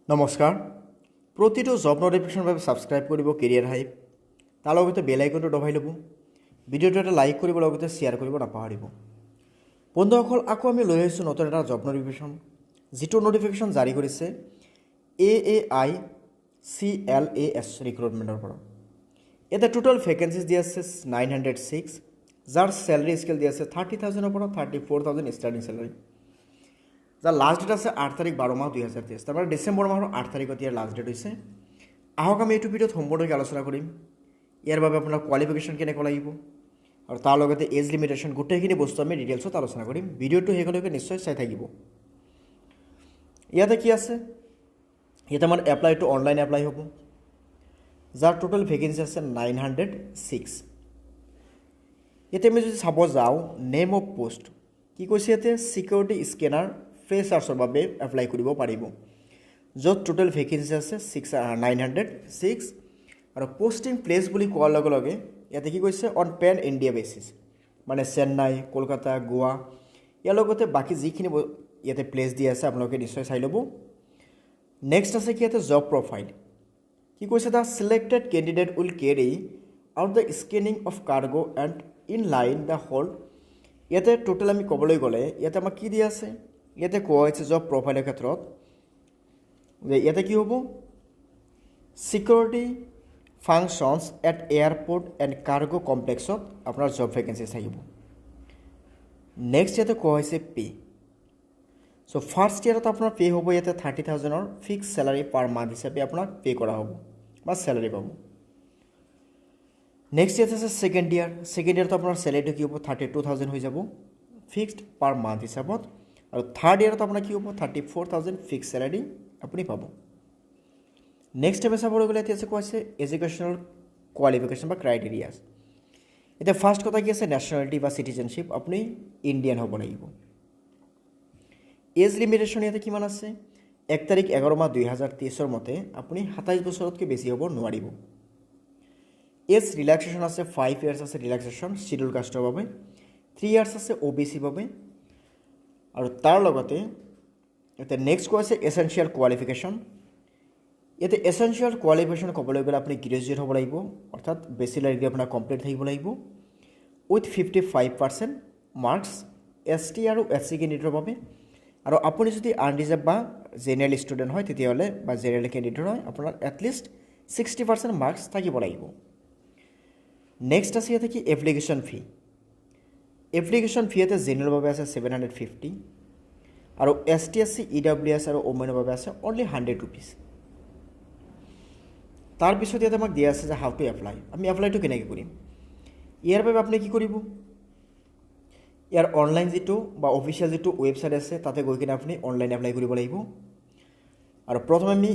নমস্কাৰ প্ৰতিটো জব নোটিফিকেশ্যনৰ বাবে ছাবস্ক্ৰাইব কৰিব কেৰিয়াৰ হাইপ তাৰ লগতে বেল আইকনটো দবাই ল'ব ভিডিঅ'টো এটা লাইক কৰিব লগতে শ্বেয়াৰ কৰিব নাপাহৰিব বন্ধুসকল আকৌ আমি লৈ আহিছোঁ নতুন এটা জব নোটিফিকেশ্যন যিটো নোটিফিকেশ্যন জাৰি কৰিছে AAICLAS ৰিক্ৰুটমেণ্টৰ পৰা এটা টোটাল ভেকেঞ্চিজ দি আছে 906 যাৰ চেলাৰী স্কেল দি আছে 30,000 পৰা 34,000 ষ্টাৰ্টিং চেলাৰী যাৰ লাষ্ট ডেট আছে 8 তাৰিখ 12 মাহ 2023 তাৰমানে ডিচেম্বৰ মাহৰ 8 তাৰিখত ইয়াৰ লাষ্ট ডেট হৈছে আহক আমি এইটো ভিডিঅ'ত সম্পূৰ্ণকৈ আলোচনা কৰিম ইয়াৰ বাবে আপোনাৰ কোৱালিফিকেশ্যন কেনেকুৱা লাগিব আৰু তাৰ লগতে এজ লিমিটেশ্যন গোটেইখিনি বস্তু আমি ডিটেইলছত আলোচনা কৰিম ভিডিঅ'টো শেষলৈকে নিশ্চয় চাই থাকিব ইয়াতে কি আছে ইয়াতে আমাৰ এপ্লাইটো অনলাইন এপ্লাই হ'ব যাৰ টোটাল ভেকেঞ্চি আছে 906 ইয়াতে আমি যদি চাব যাওঁ নেম অফ পোষ্ট কি কৈছে ইয়াতে সিকিউৰিটি স্কেনাৰ ফ্ৰেছাৰ্ছৰ বাবে এপ্লাই কৰিব পাৰিব য'ত টোটেল ভেকেঞ্চি আছে 906 আৰু পোষ্টিং প্লেচ বুলি কোৱাৰ লগে লগে ইয়াতে কি কৈছে অন পেন ইণ্ডিয়া বেচিছ মানে চেন্নাই কলকাতা গোৱা ইয়াৰ লগতে বাকী যিখিনি ইয়াতে প্লেচ দি আছে আপোনালোকে নিশ্চয় চাই ল'ব নেক্সট আছে কি ইয়াতে জব প্ৰফাইল কি কৈছে the selected candidate will carry out the scanning of cargo and in line the hold ইয়াতে টোটেল আমি ক'বলৈ গ'লে ইয়াতে আমাক কি দি আছে ইয়াতে কোৱা হৈছে জব প্ৰফাইলৰ ক্ষেত্ৰত যে ইয়াতে কি হ'ব security functions at airport and cargo কমপ্লেক্সত আপোনাৰ জব ভেকেঞ্চি থাকিব নেক্সট ইয়াতে কোৱা হৈছে পে চ' ফাৰ্ষ্ট ইয়াৰত আপোনাৰ পে হ'ব ইয়াতে 30,000ৰ ফিক্স চেলাৰী পাৰ মান্থ হিচাপে আপোনাক পে কৰা হ'ব বা চেলাৰী পাব নেক্সট ইয়াত আছে ছেকেণ্ড ইয়াৰত আপোনাৰ চেলাৰীটো কি হ'ব 32,000 হৈ যাব ফিক্সড পাৰ মান্থ হিচাপত আৰু থাৰ্ড ইয়াৰত আপোনাৰ কি হ'ব 34,000 ফিক্স চেলাৰী আপুনি পাব নেক্সট টাইমে চাবলৈ গ'লে এতিয়া আছে কোৱা আছে এডুকেশ্যনেল কোৱালিফিকেশ্যন বা ক্ৰাইটেৰিয়াছ এতিয়া ফাৰ্ষ্ট কথা কি আছে নেশ্যনেলিটি বা চিটিজেনশ্বিপ আপুনি ইণ্ডিয়ান হ'ব লাগিব এজ লিমিটেশ্যন ইয়াতে কিমান আছে 1 তাৰিখ 11 মাহ 2023 মতে আপুনি 27 বছৰতকৈ বেছি হ'ব নোৱাৰিব এজ ৰিলেক্সেশ্যন আছে 5 ইয়াৰ্ছ আছে ৰিলেক্সেশ্যন শিডিউল কাষ্টৰ বাবে 3 ইয়াৰ্ছ আছে OBC বাবে আৰু তাৰ লগতে এতিয়া নেক্সট কোৱা আছে এছেঞ্চিয়েল কোৱালিফিকেশ্যন ইয়াতে এছেঞ্চিয়েল কোৱালিফিকেশ্যন ক'বলৈ গ'লে আপুনি গ্ৰেজুৱেট হ'ব লাগিব অৰ্থাৎ বেচিলাৰ ডিগ্ৰী আপোনাৰ কমপ্লিট থাকিব লাগিব উইথ 55% মাৰ্কছ ST আৰু SC কেণ্ডিডেটৰ বাবে আৰু আপুনি যদি আনৰিজাৰ্ভ বা জেনেৰেল ষ্টুডেণ্ট হয় তেতিয়াহ'লে বা জেনেৰেল কেণ্ডিডেট হয় আপোনাৰ এটলিষ্ট 60% মাৰ্কছ থাকিব লাগিব নেক্সট আছে ইয়াতে কি এপ্লিকেশ্যন ফি ইয়াতে জেনেৰেলৰ বাবে আছে 750 আৰু ST SC EWS আৰু ওমেনৰ বাবে আছে অনলি 100 rupees তাৰপিছত ইয়াতে আমাক দিয়া আছে যে হাউ টু এপ্লাই আমি এপ্লাইটো কেনেকৈ কৰিম ইয়াৰ বাবে আপুনি কি কৰিব ইয়াৰ অনলাইন যিটো বা অফিচিয়েল যিটো ৱেবছাইট আছে তাতে গৈ কিনে আপুনি অনলাইন এপ্লাই কৰিব লাগিব আৰু প্ৰথমে আমি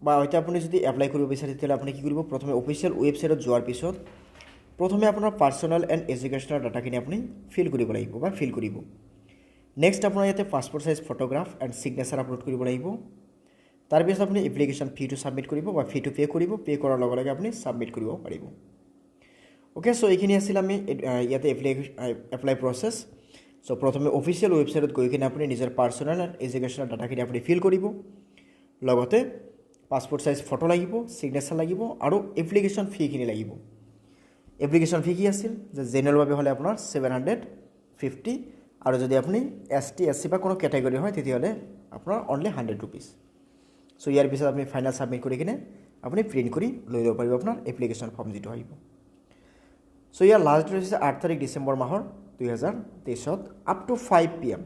বা হয়তো আপুনি যদি এপ্লাই কৰিব বিচাৰে তেতিয়াহ'লে আপুনি কি কৰিব প্ৰথমে অফিচিয়েল ৱেবছাইটত যোৱাৰ পিছত প্ৰথমে আপোনাৰ পাৰ্চনেল এণ্ড এডুকেশ্যনেল ডাটাখিনি আপুনি ফিল কৰিব লাগিব বা ফিল কৰিব নেক্সট আপোনাৰ ইয়াতে passport size photograph and signature upload কৰিব লাগিব তাৰপিছত আপুনি এপ্লিকেশ্যন ফিটো ছাবমিট কৰিব বা ফিটো পে' কৰিব পে' কৰাৰ লগে লগে আপুনি ছাবমিট কৰিব পাৰিব অ'কে চ' এইখিনি আছিল আমি ইয়াতে এপ্লাই প্ৰচেছ চ' প্ৰথমে অফিচিয়েল ৱেবছাইটত গৈ কিনে আপুনি নিজৰ পাৰ্চনেল এণ্ড এডুকেশ্যনেল ডাটাখিনি আপুনি ফিল কৰিব লগতে পাছপৰ্ট চাইজ ফটো লাগিব ছিগনেচাৰ লাগিব আৰু এপ্লিকেশ্যন ফিখিনি লাগিব এপ্লিকেশ্যন ফি কি আছিল যে জেনেৰেলৰ বাবে হ'লে আপোনাৰ 750 আৰু যদি আপুনি ST SC বা কোনো কেটেগৰী হয় তেতিয়াহ'লে আপোনাৰ অনলি 100 rupees চ' ইয়াৰ পিছত আপুনি ফাইনেল ছাবমিট কৰি কিনে আপুনি প্ৰিণ্ট কৰি লৈ ল'ব পাৰিব আপোনাৰ এপ্লিকেশ্যন ফৰ্ম যিটো আহিব চ' ইয়াৰ লাষ্ট ডেট হৈছে 8 তাৰিখ ডিচেম্বৰ মাহৰ 2023 আপ টু 5 PM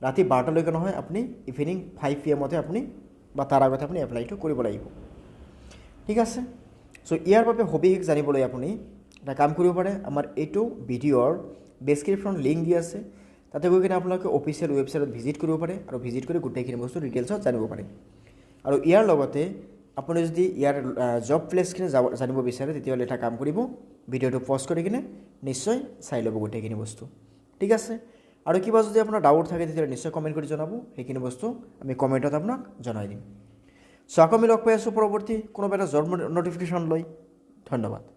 ৰাতি 12টালৈকে নহয় আপুনি ইভিনিং 5 PM আপুনি বা তাৰ আগতে আপুনি এপ্লাইটো কৰিব লাগিব ঠিক আছে চ' ইয়াৰ বাবে সবিশেষ জানিবলৈ আপুনি এটা কাম কৰিব পাৰে আমাৰ এইটো ভিডিঅ'ৰ ডেছক্ৰিপশ্যন লিংক দি আছে তাতে গৈ কিনে আপোনালোকে অফিচিয়েল ৱেবছাইটত ভিজিট কৰিব পাৰে আৰু ভিজিট কৰি গোটেইখিনি বস্তু ডিটেইলছত জানিব পাৰে আৰু ইয়াৰ লগতে আপুনি যদি ইয়াৰ জব প্লেচখিনি জানিব বিচাৰে তেতিয়াহ'লে এটা কাম কৰিব ভিডিঅ'টো পজ কৰি কিনে নিশ্চয় চাই ল'ব গোটেইখিনি বস্তু ঠিক আছে আৰু কিবা যদি আপোনাৰ ডাউট থাকে তেতিয়াহ'লে নিশ্চয় কমেণ্ট কৰি জনাব সেইখিনি বস্তু আমি কমেণ্টত আপোনাক জনাই দিম চ' আকৌ আমি লগ পাই আছোঁ পৰৱৰ্তী কোনোবা এটা জব নটিফিকেশ্যন লৈ ধন্যবাদ